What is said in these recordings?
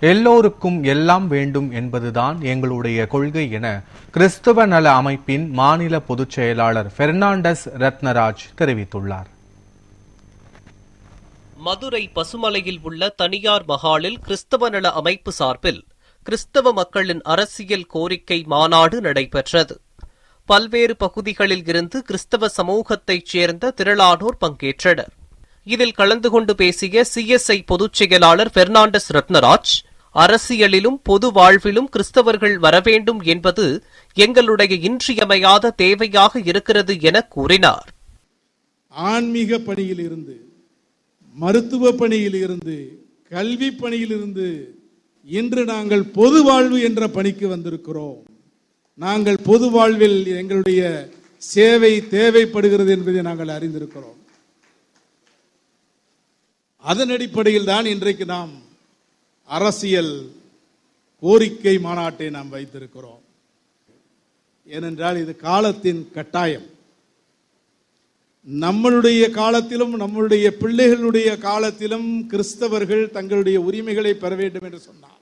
எல்லோருக்கும் எல்லாம் வேண்டும் என்பதுதான் எங்களுடைய கொள்கை என கிறிஸ்தவ நல அமைப்பின் மாநில பொதுச் செயலாளர் பெர்னாண்டஸ் ரத்னராஜ் தெரிவித்துள்ளார். மதுரை பசுமலையில் உள்ள தனியார் மகாலில் கிறிஸ்தவ நல அமைப்பு சார்பில் கிறிஸ்தவ மக்களின் அரசியல் கோரிக்கை மாநாடு நடைபெற்றது. பல்வேறு பகுதிகளில் இருந்து கிறிஸ்தவ சமூகத்தைச் சேர்ந்த திரளானோர் பங்கேற்றனர். இதில் கலந்து கொண்டு பேசிய CSI பொதுச் செயலாளர் பெர்னாண்டஸ் ரத்னராஜ், அரசியலிலும் பொது வாழ்விலும் கிறிஸ்தவர்கள் வரவேண்டும் என்பது எங்களுடைய இன்றியமையாத தேவையாக இருக்கிறது என கூறினார். ஆன்மீக பணியில் இருந்து, மருத்துவ பணியில் இருந்து, கல்வி பணியில் இருந்து இன்று நாங்கள் பொது வாழ்வு என்ற பணிக்கு வந்திருக்கிறோம். நாங்கள் பொது வாழ்வில் எங்களுடைய சேவை தேவைப்படுகிறது என்பதை நாங்கள் அறிந்திருக்கிறோம். அதன் அடிப்படையில் தான் இன்றைக்கு நாம் அரசியல் கோரிக்கை மாநாட்டை நாம் வைத்திருக்கிறோம். ஏனென்றால் இது காலத்தின் கட்டாயம். நம்மளுடைய காலத்திலும் நம்மளுடைய பிள்ளைகளுடைய காலத்திலும் கிறிஸ்தவர்கள் தங்களுடைய உரிமைகளை பெற வேண்டும் என்று சொன்னார்.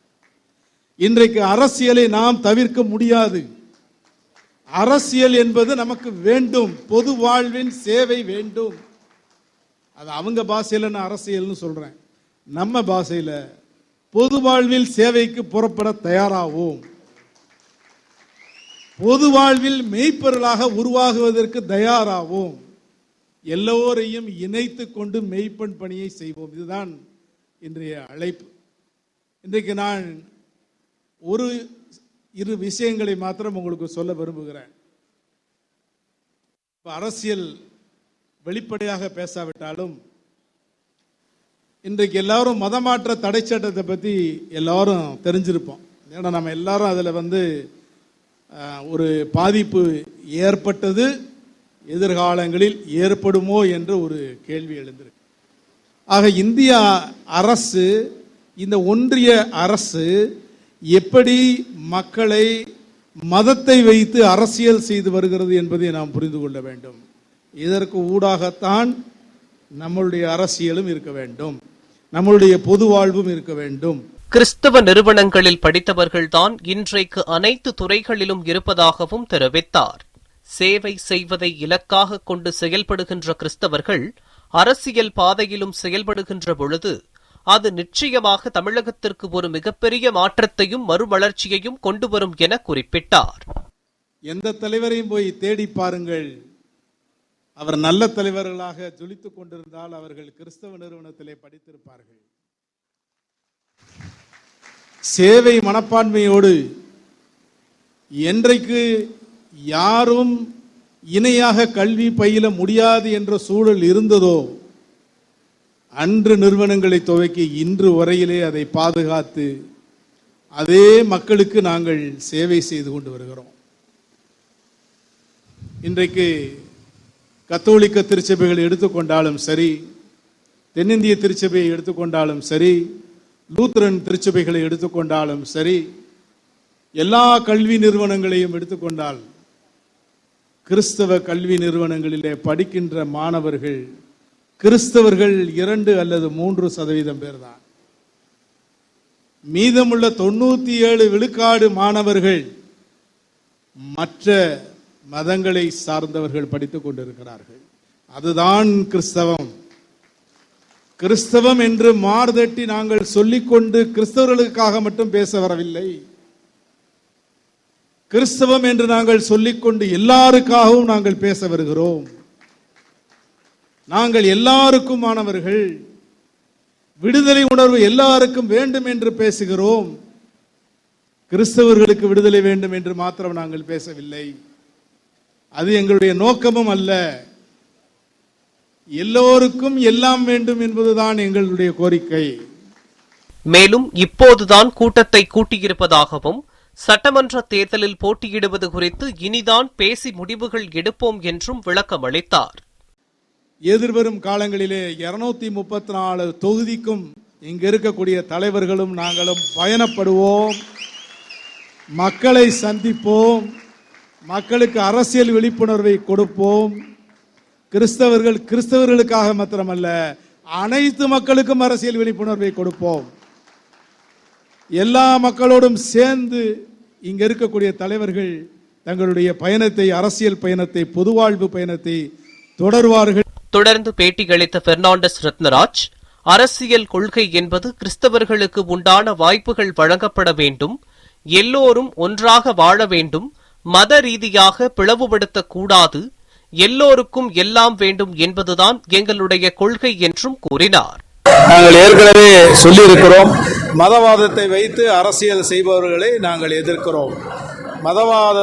இன்றைக்கு அரசியலை நாம் தவிர்க்க முடியாது. அரசியல் என்பது நமக்கு வேண்டும். பொது வாழ்வின் சேவை வேண்டும். அது அவங்க பாஷையில் நான் அரசியல்னு சொல்றேன். நம்ம பாஷையில் பொது வாழ்வில் சேவைக்கு புறப்பட தயாராகும். பொது வாழ்வில் மெய்ப்பொருளாக உருவாகுவதற்கு தயாராகும். எல்லோரையும் இணைத்து கொண்டு மெய்ப்பெண் பணியை செய்வோம். இதுதான் இன்றைய அழைப்பு. இன்றைக்கு நான் இரு விஷயங்களை மாத்திரம் உங்களுக்கு சொல்ல விரும்புகிறேன். அரசியல் வெளிப்படையாக பேசாவிட்டாலும் இன்றைக்கு எல்லாரும் மதமாற்ற தடை சட்டத்தை பற்றி எல்லாரும் தெரிஞ்சிருப்போம். ஏன்னா நம்ம எல்லாரும் அதில் ஒரு பாதிப்பு ஏற்பட்டது, எதிர்காலங்களில் ஏற்படுமோ என்று ஒரு கேள்வி எழுந்திருக்கு. ஆக இந்திய அரசு, இந்த ஒன்றிய அரசு எப்படி மக்களை மதத்தை வைத்து அரசியல் செய்து வருகிறது என்பதை நாம் புரிந்து கொள்ள வேண்டும். இதற்கு ஊடாகத்தான் நம்மளுடைய அரசியலும் இருக்க வேண்டும், நம்மளுடைய பொது வாழ்வும் இருக்க வேண்டும். கிறிஸ்தவ நிறுவனங்களில் படித்தவர்கள்தான் இன்றைக்கு அனைத்து துறைகளிலும் இருப்பதாகவும் தெரிவித்தார். சேவை செய்வதை இலக்காக கொண்டு செயல்படுகின்ற கிறிஸ்தவர்கள் அரசியல் பாதையிலும் செயல்படுகின்ற பொழுது அது நிச்சயமாக தமிழகத்திற்கு ஒரு மிகப்பெரிய மாற்றத்தையும் மறுமலர்ச்சியையும் கொண்டு வரும் என குறிப்பிட்டார். எந்த தலைவரையும் போய் தேடி பாருங்கள், அவர் நல்ல தலைவர்களாக ஜொலித்துக் கொண்டிருந்தால் அவர்கள் கிறிஸ்தவ நிறுவனத்திலே படித்திருப்பார்கள். சேவை மனப்பான்மையோடு என்றைக்கு யாரும் இணையாக கல்வி பயில முடியாது என்ற சூழல் இருந்ததோ அன்று நிறுவனங்களை துவக்கி இன்று வரையிலே அதை பாதுகாத்து அதே மக்களுக்கு நாங்கள் சேவை செய்து கொண்டு வருகிறோம். இன்றைக்கு கத்தோலிக்க திருச்சபைகளை எடுத்துக்கொண்டாலும் சரி, தென்னிந்திய திருச்சபையை எடுத்துக்கொண்டாலும் சரி, லூத்தரன் திருச்சபைகளை எடுத்துக்கொண்டாலும் சரி, எல்லா கல்வி நிறுவனங்களையும் எடுத்துக்கொண்டால் கிறிஸ்தவ கல்வி நிறுவனங்களிலே படிக்கின்ற மாணவர்கள் கிறிஸ்தவர்கள் 2 அல்லது 3% பேர் தான். மீதமுள்ள 97 விழுக்காடு மாணவர்கள் மற்ற மதங்களை சார்ந்தவர்கள் படித்துக் கொண்டிருக்கிறார்கள். அதுதான் கிறிஸ்தவம். கிறிஸ்தவம் என்று மார்தட்டி நாங்கள் சொல்லிக்கொண்டு கிறிஸ்தவர்களுக்காக மட்டும் பேச வரவில்லை. கிறிஸ்தவம் என்று நாங்கள் சொல்லிக்கொண்டு எல்லாருக்காகவும் நாங்கள் பேச வருகிறோம். நாங்கள் எல்லாருக்கும் மாணவர்கள், விடுதலை உணர்வு எல்லாருக்கும் வேண்டும் என்று பேசுகிறோம். கிறிஸ்தவர்களுக்கு விடுதலை வேண்டும் என்று மாத்திரம் நாங்கள் பேசவில்லை. அது எங்களுடைய நோக்கமும் அல்ல. எல்லோருக்கும் எல்லாம் வேண்டும் என்பதுதான் எங்களுடைய கோரிக்கை. மேலும் இப்போதுதான் கூட்டத்தை கூட்டியிருப்பதாகவும் சட்டமன்ற தேர்தலில் போட்டியிடுவது குறித்து இனிதான் பேசி முடிவுகள் எடுப்போம் என்றும் விளக்கம் அளித்தார். எதிர்வரும் காலங்களிலே 234 தொகுதிக்கும் இங்கு இருக்கக்கூடிய தலைவர்களும் நாங்களும் பயணப்படுவோம், மக்களை சந்திப்போம், மக்களுக்கு அரசியல் விழிப்புணர்வை கொடுப்போம். கிறிஸ்தவர்களுக்காக மாத்திரமல்ல, அனைத்து மக்களுக்கும் அரசியல் விழிப்புணர்வை கொடுப்போம். எல்லா மக்களோடும் சேர்ந்து இங்க இருக்கக்கூடிய தலைவர்கள் தங்களுடைய பயணத்தை, அரசியல் பயணத்தை, பொதுவாழ்வு பயணத்தை தொடர்வார்கள். தொடர்ந்து பேட்டியளித்த பெர்னாண்டஸ் ரத்னராஜ், அரசியல் கொள்கை என்பது கிறிஸ்தவர்களுக்கு உண்டான வாய்ப்புகள் வழங்கப்பட வேண்டும், எல்லோரும் ஒன்றாக வாழ வேண்டும், மத ரீதியாக பிளவுபடுத்தக் கூடாது, எல்லோருக்கும் எல்லாம் வேண்டும் என்பதுதான் எங்களுடைய கொள்கை என்றும் கூறினார். நாங்கள் ஏற்கனவே சொல்லியிருக்கிறோம், மதவாதத்தை வைத்து அரசியல் செய்பவர்களை நாங்கள் எதிர்க்கிறோம். மதவாத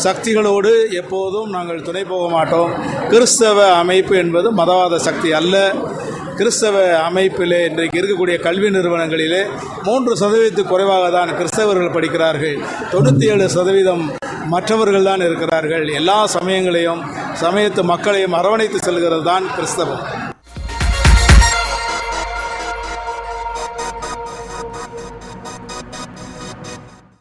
சக்திகளோடு எப்போதும் நாங்கள் துணை போக மாட்டோம். கிறிஸ்தவ அமைப்பு என்பது மதவாத சக்தி அல்ல. கிறிஸ்தவ அமைப்பிலே இன்றைக்கு இருக்கக்கூடிய கல்வி நிறுவனங்களிலே 3% குறைவாக தான் கிறிஸ்தவர்கள் படிக்கிறார்கள். 97% மற்றவர்கள் தான் இருக்கிறார்கள். எல்லா சமயங்களையும், சமயத்து மக்களையும் அரவணைத்து செல்கிறது தான் கிறிஸ்தவம்.